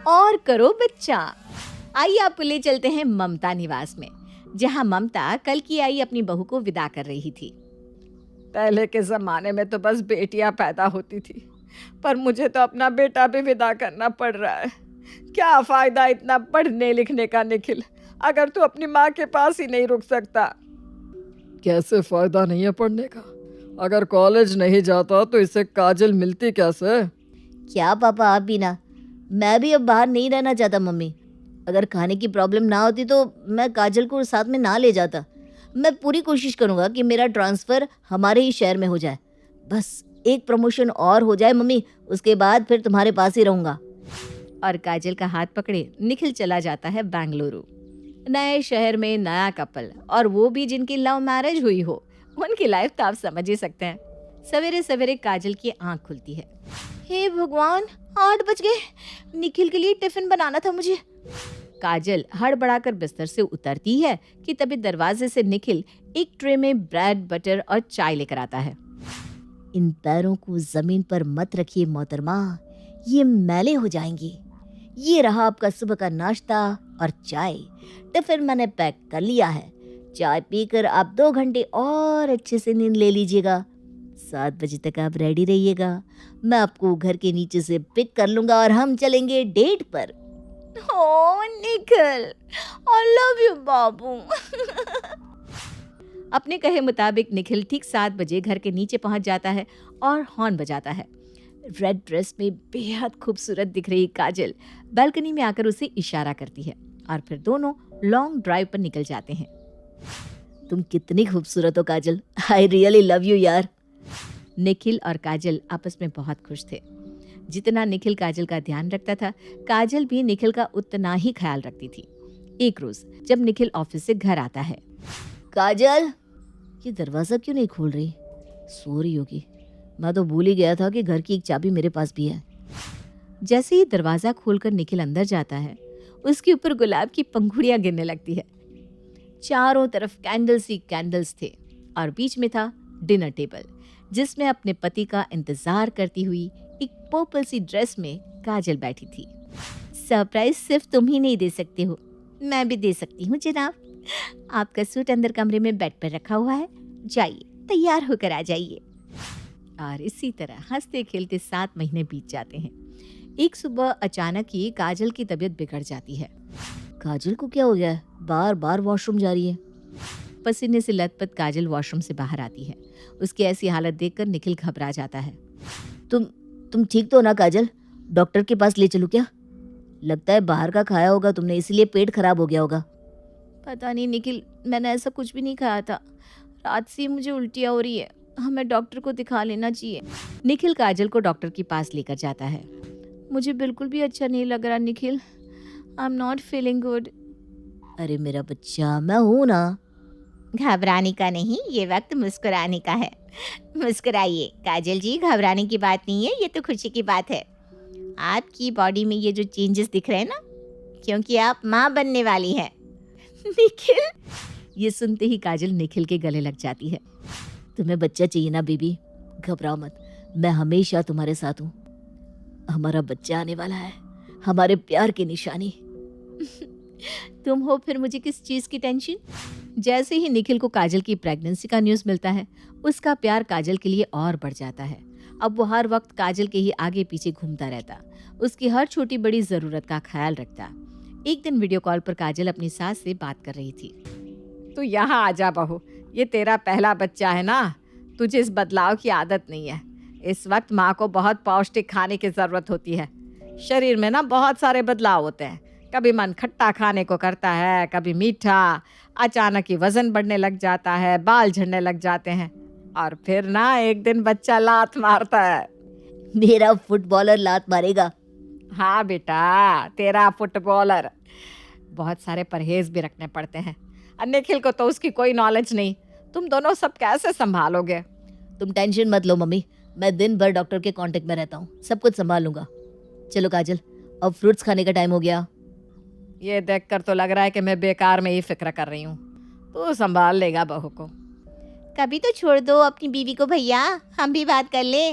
और करो बच्चा। आइए आपको ले चलते हैं ममता निवास में, जहां ममता कल की आई अपनी बहू को विदा कर रही थी। पहले के ज़माने में तो बस बेटियां पैदा होती थी, पर मुझे तो अपना बेटा भी विदा करना पड़ रहा है। क्या फ़ायदा इतना पढ़ने लिखने का निखिल, अगर तू अपनी माँ के पास ही नहीं रुक सकता। कैसे फ़ायदा नहीं है पढ़ने का? अगर कॉलेज नहीं जाता तो इससे काजल मिलती कैसे? क्या पापा आप भी ना, मैं भी अब बाहर नहीं रहना चाहता मम्मी। अगर खाने की प्रॉब्लम ना होती तो मैं काजल को साथ में ना ले जाता। मैं पूरी कोशिश करूँगा कि मेरा ट्रांसफ़र हमारे ही शहर में हो जाए। बस एक प्रमोशन और हो जाए मम्मी, उसके बाद फिर तुम्हारे पास ही रहूँगा। और काजल का हाथ पकड़े निखिल चला जाता है बेंगलुरु। नए शहर में नया कपल, और वो भी जिनकी लव मैरिज हुई हो। उनकी लाइफ तो आप समझ ही सकते हैं। सवेरे सवेरे काजल की आंख खुलती है। हे भगवान, 8 बज गए। निखिल के लिए टिफिन बनाना था मुझे। काजल हड़बड़ाकर बिस्तर से उतरती है कि तभी दरवाजे से निखिल एक ट्रे में ब्रेड, बटर और चाय लेकर आता है। इन पैरों को जमीन पर मत रखिए मोहतरमा, ये मैले हो जाएंगी। ये रहा आपका सुबह का नाश्ता और चाय। टिफिन मैंने पैक कर लिया है। चाय पीकर आप 2 घंटे और अच्छे से नींद ले लीजिएगा। 7 बजे तक आप रेडी रहिएगा। मैं आपको घर के नीचे से पिक कर लूंगा और हम चलेंगे डेट पर। ओह निखिल, आई लव यू बाबू। अपने कहे मुताबिक निखिल ठीक 7 बजे घर के नीचे पहुंच जाता है और हॉर्न बजाता है। रेड ड्रेस में बेहद खूबसूरत दिख रही काजल बालकनी में आकर उसे इशारा करती है और फिर दोनों लॉन्ग ड्राइव पर निकल जाते हैं। तुम कितनी खूबसूरत हो काजल, आई रियली लव यू यार। निखिल और काजल आपस में बहुत खुश थे। जितना निखिल काजल का ध्यान रखता था, काजल भी निखिल का उतना ही ख्याल रखती थी। एक रोज जब निखिल ऑफिस से घर आता है, काजल, ये दरवाजा क्यों नहीं खोल रही? सो रही होगी। मैं तो भूल ही गया था कि घर की एक चाबी मेरे पास भी है। जैसे ही दरवाजा खोलकर निखिल अंदर जाता है, उसके ऊपर गुलाब की पंखुड़ियां गिरने लगती है। चारों तरफ कैंडल्स ही कैंडल्स थे और बीच में था डिनर टेबल, जिसमें अपने पति का इंतजार करती हुई एक पर्पल सी ड्रेस में काजल बैठी थी। सरप्राइज सिर्फ तुम ही नहीं दे सकते हो, मैं भी दे सकती हूँ जनाब। आपका सूट अंदर कमरे में बेड पर रखा हुआ है, जाइए तैयार होकर आ जाइए। और इसी तरह हंसते खेलते 7 महीने बीत जाते हैं। एक सुबह अचानक ही काजल की तबीयत बिगड़ जाती है। काजल को क्या हो गया है? बार बार वॉशरूम जा रही है। पसीने से लथपथ काजल वॉशरूम से बाहर आती है। उसकी ऐसी हालत देखकर निखिल घबरा जाता है। तुम ठीक तो हो ना काजल? डॉक्टर के पास ले चलूं क्या? लगता है बाहर का खाया होगा तुमने, इसलिए पेट खराब हो गया होगा। पता नहीं निखिल, मैंने ऐसा कुछ भी नहीं खाया था। रात से मुझे उल्टियाँ हो रही है, हमें डॉक्टर को दिखा लेना चाहिए। निखिल काजल को डॉक्टर के पास लेकर जाता है। मुझे बिल्कुल भी अच्छा नहीं लग रहा Nikhil, I am not feeling good. अरे मेरा बच्चा, मैं हूं ना। घबराने का नहीं, ये वक्त मुस्कुराने का है। मुस्कुराइए काजल जी, घबराने की बात नहीं है, ये तो खुशी की बात है। आपकी बॉडी में ये जो चेंजेस दिख रहे हैं ना, क्योंकि आप माँ बनने वाली हैं। निखिल, ये सुनते ही काजल निखिल के गले लग जाती है। तुम्हें बच्चा चाहिए ना बेबी, घबराओ मत, मैं हमेशा तुम्हारे साथ हूँ। हमारा बच्चा आने वाला है, हमारे प्यार की निशानी। तुम हो, फिर मुझे किस चीज की टेंशन। जैसे ही निखिल को काजल की प्रेगनेंसी का न्यूज़ मिलता है, उसका प्यार काजल के लिए और बढ़ जाता है। अब वो हर वक्त काजल के ही आगे पीछे घूमता रहता, उसकी हर छोटी बड़ी जरूरत का ख्याल रखता। एक दिन वीडियो कॉल पर काजल अपनी सास से बात कर रही थी। तू यहाँ आ जा बहू, ये तेरा पहला बच्चा है ना, तुझे इस बदलाव की आदत नहीं है। इस वक्त माँ को बहुत पौष्टिक खाने की ज़रूरत होती है। शरीर में ना बहुत सारे बदलाव होते हैं, कभी मन खट्टा खाने को करता है, कभी मीठा। अचानक ही वज़न बढ़ने लग जाता है, बाल झड़ने लग जाते हैं, और फिर ना एक दिन बच्चा लात मारता है। मेरा फुटबॉलर लात मारेगा। हाँ बेटा, तेरा फुटबॉलर। बहुत सारे परहेज भी रखने पड़ते हैं। और निखिल को तो उसकी कोई नॉलेज नहीं, तुम दोनों सब कैसे संभालोगे? तुम टेंशन मत लो मम्मी, मैं दिन भर डॉक्टर के कांटेक्ट में रहता हूँ, सब कुछ संभाल लूंगा। चलो काजल, अब फ्रूट्स खाने का टाइम हो गया। ये देखकर तो लग रहा है कि मैं बेकार में ही फिक्र कर रही हूँ। तू संभाल लेगा बहू को। कभी तो छोड़ दो अपनी बीवी को भैया, हम भी बात कर ले।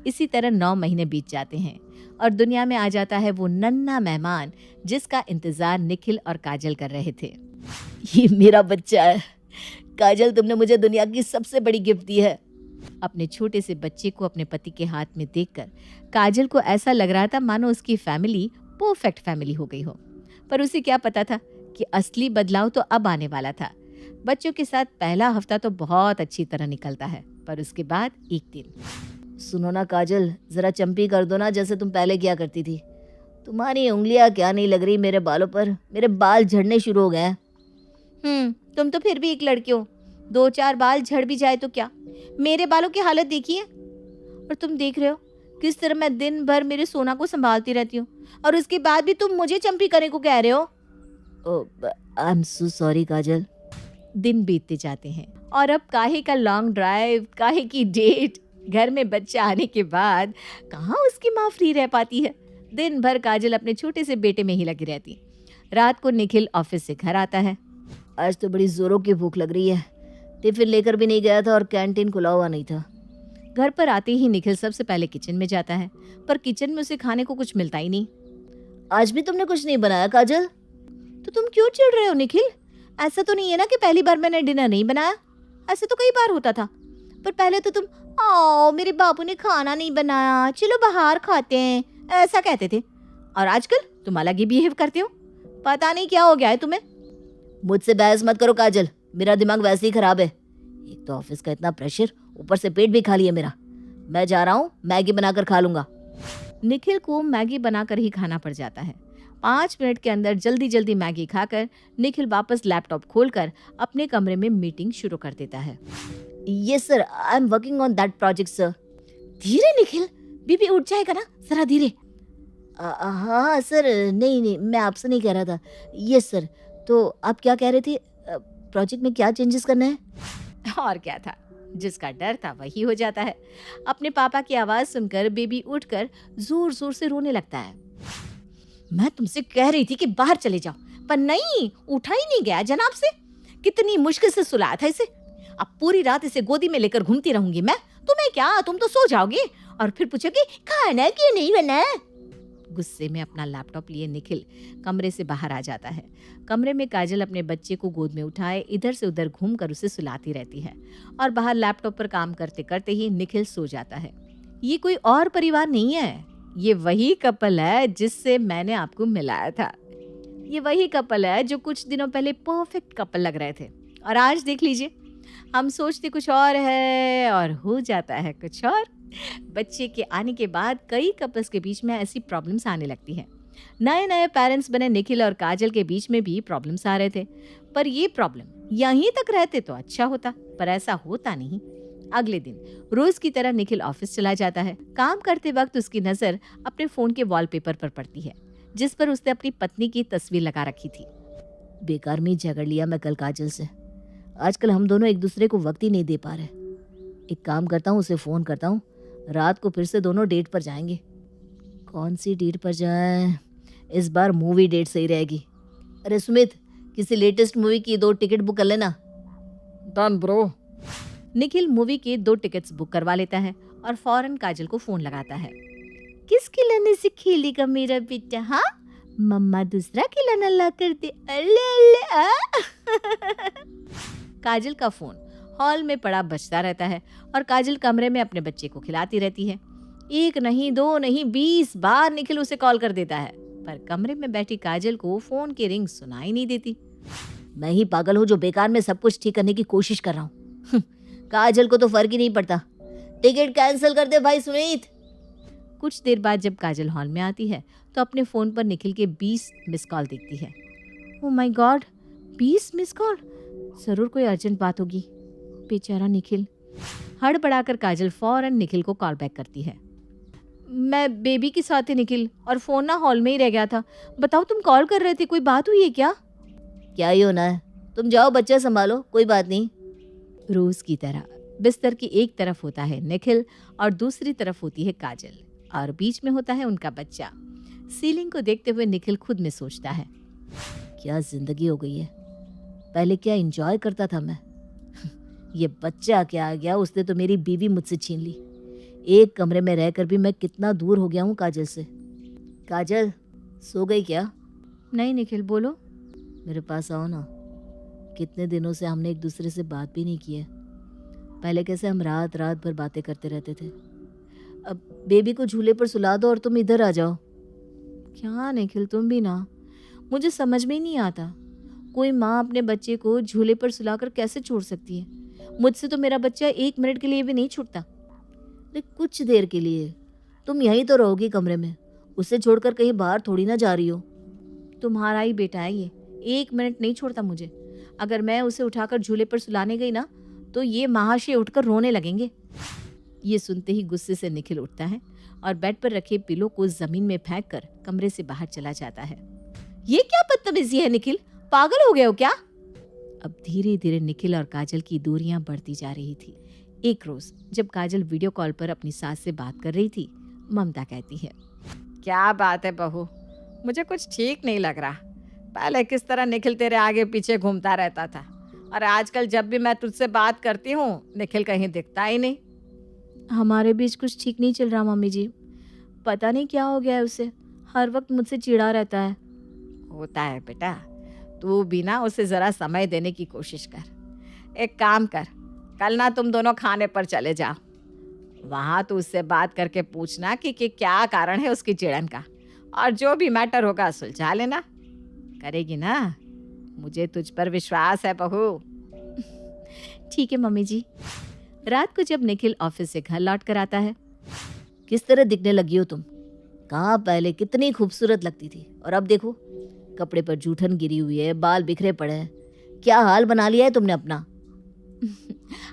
इसी तरह 9 महीने बीत जाते हैं। और दुनिया में आ जाता है वो नन्हा मेहमान जिसका इंतजार निखिल और काजल कर रहे थे। ये मेरा बच्चा है काजल, तुमने मुझे दुनिया की सबसे बड़ी गिफ्ट दी है। अपने छोटे से बच्चे को अपने पति के हाथ में देखकर काजल को ऐसा लग रहा था मानो उसकी फैमिली परफेक्ट फैमिली हो गई हो। पर उसे क्या पता था कि असली बदलाव तो अब आने वाला था। बच्चों के साथ पहला हफ्ता तो बहुत अच्छी तरह निकलता है, पर उसके बाद एक दिन। सुनो ना काजल, जरा चंपी कर दो ना जैसे तुम पहले किया करती थी। तुम्हारी उंगलियां क्या नहीं लग रही मेरे बालों पर, मेरे बाल झड़ने शुरू हो गए हैं। तुम तो फिर भी एक लड़के हो, 2-4 बाल झड़ भी जाए तो क्या, मेरे बालों की हालत देखिए। और तुम देख रहे हो किस तरह मैं दिन भर मेरे सोना को संभालती रहती हूँ, और उसके बाद भी तुम मुझे चंपी करने को कह रहे हो। आई एम सो सॉरी काजल। दिन बीतते जाते हैं और अब काहे का लॉन्ग ड्राइव, काहे की डेट। घर में बच्चा आने के बाद कहाँ उसकी माँ फ्री रह पाती है। दिन भर काजल अपने छोटे से बेटे में ही लगी रहती। रात को निखिल ऑफिस से घर आता है। आज तो बड़ी जोरों की भूख लग रही है, टिफिन लेकर भी नहीं गया था और कैंटीन खुला हुआ नहीं था। घर पर आते ही निखिल सबसे पहले किचन में जाता है, पर किचन में उसे खाने को कुछ मिलता ही नहीं। आज भी तुमने कुछ नहीं बनाया काजल? तो तुम क्यों चिढ़ रहे हो निखिल? ऐसा तो नहीं है ना कि पहली बार मैंने डिनर नहीं बनाया, ऐसे तो कई बार होता था। पर पहले तो तुम आओ मेरे बाबू ने खाना नहीं बनाया, चलो बाहर खाते हैं, ऐसा कहते थे। और आजकल तुम अलग ही बिहेव करते हो, पता नहीं क्या हो गया है तुम्हें। मुझसे बहस मत करो काजल, मेरा दिमाग वैसे ही खराब है। एक तो ऑफिस का इतना प्रेशर, ऊपर से पेट भी खाली है मेरा। मैं जा रहा हूँ, मैगी बनाकर खा लूंगा। निखिल को मैगी बनाकर ही खाना पड़ जाता है। 5 मिनट के अंदर जल्दी जल्दी मैगी खाकर निखिल वापस लैपटॉप खोलकर अपने कमरे में मीटिंग शुरू कर देता है। Yes sir, I am working on that project sir. धीरे निखिल, बीबी उठ जाएगा ना, जरा धीरे। हाँ सर, नहीं मैं आपसे नहीं कह रहा था। यस सर, तो आप क्या कह रहे थे? प्रोजेक्ट में क्या चेंजेस करना है? और क्या था, जिसका डर था वही हो जाता है। अपने पापा की आवाज सुनकर बेबी उठकर जोर जोर से रोने लगता है। मैं तुमसे कह रही थी कि बाहर चले जाओ, पर नहीं, उठा ही नहीं गया जनाब से। कितनी मुश्किल से सुलाया था इसे। अब पूरी रात इसे गोदी में लेकर घूमती रहूंगी मैं। तुम्हें क्या, तुम तो सो जाओगे और फिर पूछोगे खाना क्यों नहीं बना। गुस्से में अपना लैपटॉप लिए निखिल कमरे से बाहर आ जाता है। कमरे में काजल अपने बच्चे को गोद में उठाए इधर से उधर घूमकर उसे सुलाती रहती है, और बाहर लैपटॉप पर काम करते करते ही निखिल सो जाता है। ये कोई और परिवार नहीं है, ये वही कपल है जिससे मैंने आपको मिलाया था। ये वही कपल है जो कुछ दिनों पहले परफेक्ट कपल लग रहे थे, और आज देख लीजिए, हम सोचते कुछ और है और हो जाता है कुछ और। बच्चे के आने के बाद कई कपल्स के बीच में ऐसी प्रॉब्लम्स आने लगती हैं। नए नए पेरेंट्स बने निखिल और काजल के बीच में भी प्रॉब्लम्स आ रहे थे, पर ये प्रॉब्लम यहीं तक रहते तो अच्छा होता, पर ऐसा होता नहीं। अगले दिन रोज की तरह निखिल ऑफिस चला जाता है। काम करते वक्त उसकी नजर अपने फोन के वॉलपेपर पर पड़ती है, जिस पर उसने अपनी पत्नी की तस्वीर लगा रखी थी। बेकार में झगड़ लिया मैं कल काजल से। आजकल हम दोनों एक दूसरे को वक्त ही नहीं दे पा रहे। एक काम करता हूँ, उसे फोन करता हूँ, रात को फिर से दोनों डेट पर जाएंगे। कौन सी डेट पर जाएं? इस बार मूवी डेट सही रहेगी। अरे सुमित, किसी लेटेस्ट मूवी की 2 टिकट बुक कर लेना। Done bro. निखिल मूवी के 2 टिकट्स बुक करवा लेता है और फौरन काजल को फोन लगाता है। किस खिलौने से खेलेगा मेरा बेटा? हाँ, मम्मा दूसरा खिलौना ला कर दे। अले अले आ। काजल का फोन हॉल में पड़ा बजता रहता है और काजल कमरे में अपने बच्चे को खिलाती रहती है। 1 नहीं 2 नहीं 20 बार निखिल उसे कॉल कर देता है, पर कमरे में बैठी काजल को फोन की रिंग सुनाई नहीं देती। मैं ही पागल हूँ जो बेकार में सब कुछ ठीक करने की कोशिश कर रहा हूँ। काजल को तो फर्क ही नहीं पड़ता। टिकट कैंसिल कर दे भाई सुमित। कुछ देर बाद जब काजल हॉल में आती है तो अपने फोन पर निखिल के 20 मिस कॉल देखती है। Oh my God, 20 miss call, जरूर कोई अर्जेंट बात होगी। बेचारा निखिल। हड़बड़ाकर काजल फौरन निखिल को कॉल बैक करती है। मैं बेबी के साथ ही निखिल, और फोन ना हॉल में ही रह गया था। बताओ तुम कॉल कर रहे थे, कोई बात हुई है क्या? क्या ही होना है, तुम जाओ बच्चा संभालो, कोई बात नहीं। रोज की तरह बिस्तर की एक तरफ होता है निखिल और दूसरी तरफ होती है काजल, और बीच में होता है उनका बच्चा। सीलिंग को देखते हुए निखिल खुद में सोचता है, क्या जिंदगी हो गई है। पहले क्या एंजॉय करता था मैं। ये बच्चा क्या आ गया, उसने तो मेरी बीवी मुझसे छीन ली। एक कमरे में रहकर भी मैं कितना दूर हो गया हूँ काजल से। काजल, सो गई क्या? नहीं निखिल, बोलो। मेरे पास आओ ना। कितने दिनों से हमने एक दूसरे से बात भी नहीं की है। पहले कैसे हम रात रात भर बातें करते रहते थे। अब बेबी को झूले पर सुला दो और तुम इधर आ जाओ। क्या निखिल, तुम भी ना, मुझे समझ में ही नहीं आता, कोई माँ अपने बच्चे को झूले पर सुलाकर कैसे छोड़ सकती है। मुझसे तो मेरा बच्चा 1 मिनट के लिए भी नहीं छूटता। अरे कुछ देर के लिए तुम यहीं तो रहोगी कमरे में, उसे छोड़कर कहीं बाहर थोड़ी ना जा रही हो। तुम्हारा ही बेटा है ये, 1 मिनट नहीं छोड़ता मुझे। अगर मैं उसे उठाकर झूले पर सुलाने गई ना तो ये महाशय उठकर रोने लगेंगे। ये सुनते ही गुस्से से निखिल उठता है और बेड पर रखे पिलो को जमीन में फेंककर कमरे से बाहर चला जाता है। ये क्या बदतमीजी है निखिल, पागल हो गए हो क्या? अब धीरे धीरे निखिल और काजल की दूरियां बढ़ती जा रही थी। एक रोज जब काजल वीडियो कॉल पर अपनी सास से बात कर रही थी, ममता कहती है, क्या बात है बहू, मुझे कुछ ठीक नहीं लग रहा। पहले किस तरह निखिल तेरे आगे पीछे घूमता रहता था, और आजकल जब भी मैं तुझसे बात करती हूँ निखिल कहीं दिखता ही नहीं। हमारे बीच कुछ ठीक नहीं चल रहा मम्मी जी, पता नहीं क्या हो गया है उसे, हर वक्त मुझसे चिढ़ा रहता है। होता है बेटा, तू भी ना उसे ज़रा समय देने की कोशिश कर। एक काम कर, कल ना तुम दोनों खाने पर चले जाओ, वहाँ तो उससे बात करके पूछना कि क्या कारण है उसकी चिड़न का, और जो भी मैटर होगा सुलझा लेना। करेगी ना? मुझे तुझ पर विश्वास है बहू। ठीक है मम्मी जी। रात को जब निखिल ऑफिस से घर लौट कर आता है, किस तरह दिखने लगी हो तुम? कहाँ पहले कितनी खूबसूरत लगती थी और अब देखो, कपड़े पर जूठन गिरी हुई है, बाल बिखरे पड़े हैं। क्या हाल बना लिया है तुमने अपना?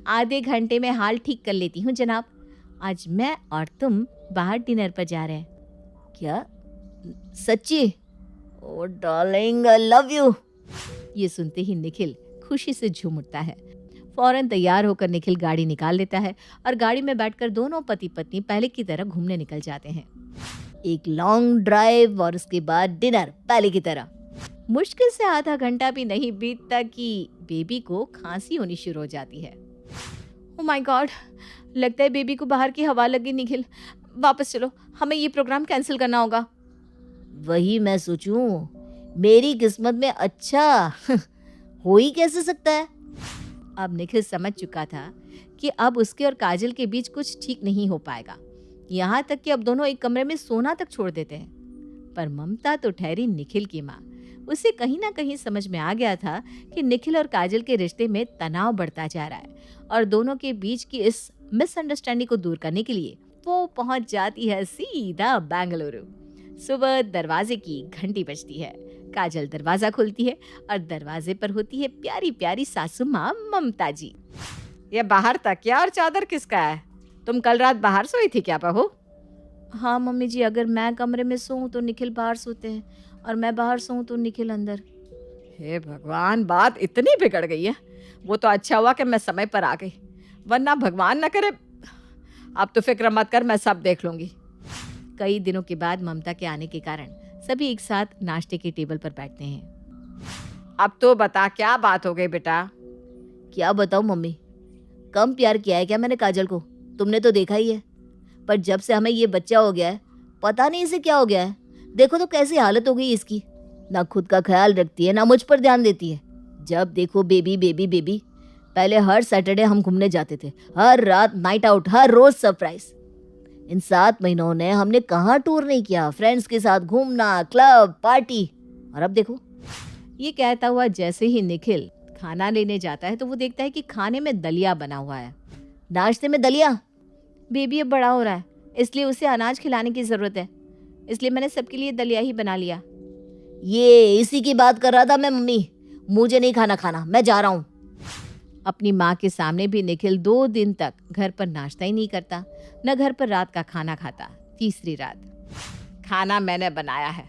आधे घंटे में हाल ठीक कर लेती हूँ जनाब। आज मैं और तुम बाहर डिनर पर जा रहे हैं। क्या? सच्ची? ओ डार्लिंग, आई लव यू। ये सुनते ही निखिल खुशी से झूम उठता है। फौरन तैयार होकर निखिल गाड़ी निकाल लेता है और गाड़ी में बैठकर दोनों पति पत्नी पहले की तरह घूमने निकल जाते हैं। एक लॉन्ग ड्राइव और उसके बाद डिनर पहले की तरह। मुश्किल से आधा घंटा भी नहीं बीतता कि बेबी को खांसी होनी शुरू हो जाती है। ओह माय गॉड, लगता है बेबी को बाहर की हवा लगी। निखिल, वापस चलो, हमें ये प्रोग्राम कैंसिल करना होगा। वही मैं सोचूं, मेरी किस्मत में अच्छा हो ही कैसे सकता है। अब निखिल समझ चुका था कि अब उसके और काजल के बीच कुछ ठीक नहीं हो पाएगा, यहाँ तक कि अब दोनों एक कमरे में सोना तक छोड़ देते हैं। पर ममता तो ठहरी निखिल की माँ। उसे कहीं ना कहीं समझ में आ गया था कि निखिल और काजल के रिश्ते में तनाव बढ़ता जा रहा है और दोनों के बीच की इस मिसअंडरस्टैंडिंग को दूर करने के लिए वो पहुंच जाती है सीधा बेंगलुरु। सुबह दरवाजे की घंटी बजती है। काजल दरवाजा खोलती है और दरवाजे पर होती है प्यारी प्यारी सासू माँ ममता जी। ये बाहर तकिया और चादर किसका है? तुम कल रात बाहर सोई थी क्या बहू? हाँ मम्मी जी, अगर मैं कमरे में सोऊं तो निखिल बाहर सोते हैं और मैं बाहर सोऊं तो निखिल अंदर। हे भगवान, बात इतनी बिगड़ गई है। वो तो अच्छा हुआ कि मैं समय पर आ गई, वरना भगवान न करे। अब तो फिक्र मत कर, मैं सब देख लूंगी। कई दिनों के बाद ममता के आने के कारण सभी एक साथ नाश्ते के टेबल पर बैठते हैं। अब तो बता, क्या बात हो गई बेटा? क्या बताऊं मम्मी, कम प्यार किया है क्या मैंने काजल को? तुमने तो देखा ही है। पर जब से हमें ये बच्चा हो गया है, पता नहीं इसे क्या हो गया है। देखो तो कैसी हालत हो गई इसकी, ना खुद का ख्याल रखती है ना मुझ पर ध्यान देती है। जब देखो बेबी बेबी बेबी। पहले हर सैटरडे हम घूमने जाते थे, हर रात नाइट आउट, हर रोज सरप्राइज। इन 7 महीनों ने हमने कहाँ टूर नहीं किया, फ्रेंड्स के साथ घूमना, क्लब, पार्टी। और अब देखो। ये कहता हुआ जैसे ही निखिल खाना लेने जाता है तो वो देखता है कि खाने में दलिया बना हुआ है। नाश्ते में दलिया? बेबी अब बड़ा हो रहा है, इसलिए उसे अनाज खिलाने की जरूरत है, इसलिए मैंने सबके लिए दलिया ही बना लिया। ये इसी की बात कर रहा था मैं मम्मी। मुझे नहीं खाना, मैं जा रहा हूँ। अपनी माँ के सामने भी निखिल 2 दिन तक घर पर नाश्ता ही नहीं करता, न घर पर रात का खाना खाता। तीसरी रात, खाना मैंने बनाया है,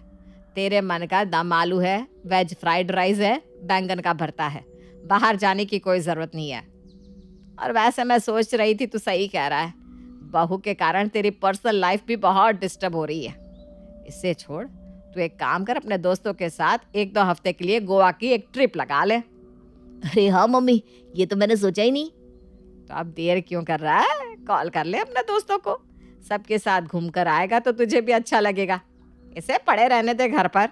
तेरे मन का दम आलू है, वेज फ्राइड राइस है, बैंगन का भरता है। बाहर जाने की कोई ज़रूरत नहीं है। और वैसे मैं सोच रही थी, तू सही कह रहा है, बहू के कारण तेरी पर्सनल लाइफ भी बहुत डिस्टर्ब हो रही है। इससे छोड़, तू एक काम कर, अपने दोस्तों के साथ 1-2 हफ्ते के लिए गोवा की एक ट्रिप लगा ले। अरे हाँ मम्मी, ये तो मैंने सोचा ही नहीं। तो अब देर क्यों कर रहा है? कॉल कर ले अपने दोस्तों को, सबके साथ घूम कर आएगा तो तुझे भी अच्छा लगेगा। इसे पड़े रहने दे घर पर।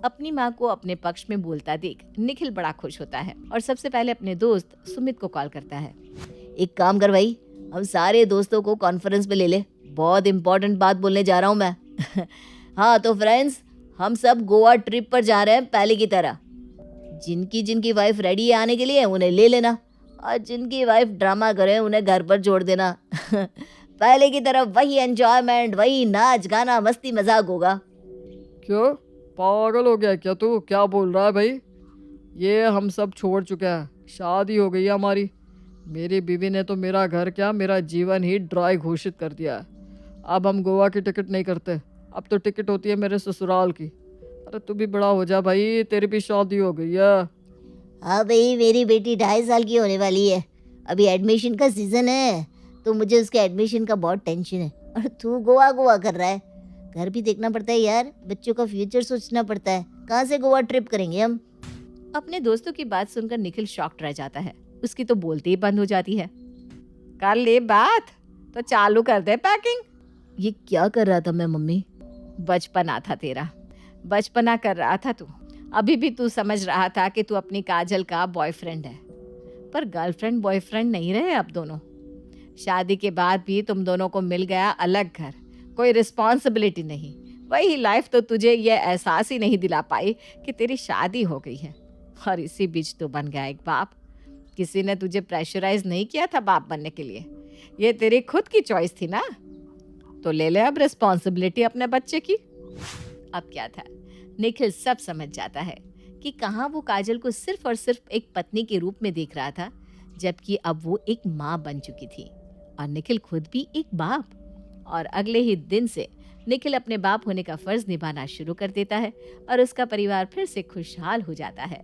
अपनी माँ को अपने पक्ष में बोलता देख निखिल बड़ा खुश होता है और सबसे पहले अपने दोस्त सुमित को कॉल करता है। एक काम कर भाई, हम सारे दोस्तों को कॉन्फ्रेंस पे ले ले, बहुत इंपॉर्टेंट बात बोलने जा रहा हूँ मैं। हाँ तो फ्रेंड्स, हम सब गोवा ट्रिप पर जा रहे हैं पहले की तरह। जिनकी जिनकी वाइफ रेडी है आने के लिए उन्हें ले लेना, और जिनकी वाइफ ड्रामा करे उन्हें घर पर छोड़ देना। पहले की तरह वही एंजॉयमेंट, वही नाच गाना मस्ती मजाक होगा। क्यों, पागल हो गया क्या तू? क्या बोल रहा है भाई? ये हम सब छोड़ चुके हैं, शादी हो गई है हमारी। मेरी बीवी ने तो मेरा घर क्या, मेरा जीवन ही ड्राई घोषित कर दिया है। अब हम गोवा की टिकट नहीं करते, अब तो टिकट होती है मेरे ससुराल की। अरे तू भी बड़ा हो जा भाई, तेरी भी शादी हो गई है। हाँ भाई, मेरी बेटी 2.5 साल की होने वाली है, अभी एडमिशन का सीजन है, तो मुझे उसके एडमिशन का बहुत टेंशन है। और तू गोवा गोवा कर रहा है, घर भी देखना पड़ता है यार, बच्चों का फ्यूचर सोचना पड़ता है। कहाँ से गोवा ट्रिप करेंगे हम? अपने दोस्तों की बात सुनकर निखिल शॉक्ड रह जाता है, उसकी तो बोलते ही बंद हो जाती है। कर ली बात तो चालू कर दे पैकिंग। ये क्या कर रहा था मैं मम्मी? बचपना था तेरा, बचपना कर रहा था तू। अभी भी तू समझ रहा था कि तू अपनी काजल का बॉयफ्रेंड है, पर गर्लफ्रेंड बॉयफ्रेंड नहीं रहे अब दोनों। शादी के बाद भी तुम दोनों को मिल गया अलग घर, कोई रिस्पॉन्सिबिलिटी नहीं। वही लाइफ तो तुझे ये एहसास ही नहीं दिला पाई कि तेरी शादी हो गई है, और इसी बीच तू बन गया एक बाप। किसी ने तुझे प्रेशराइज नहीं किया था बाप बनने के लिए, ये तेरी खुद की चॉइस थी ना। तो ले ले अब रिस्पॉन्सिबिलिटी अपने बच्चे की। अब क्या था, निखिल सब समझ जाता है कि कहाँ वो काजल को सिर्फ और सिर्फ एक पत्नी के रूप में देख रहा था, जबकि अब वो एक माँ बन चुकी थी और निखिल खुद भी एक बाप। और अगले ही दिन से निखिल अपने बाप होने का फर्ज निभाना शुरू कर देता है और उसका परिवार फिर से खुशहाल हो जाता है।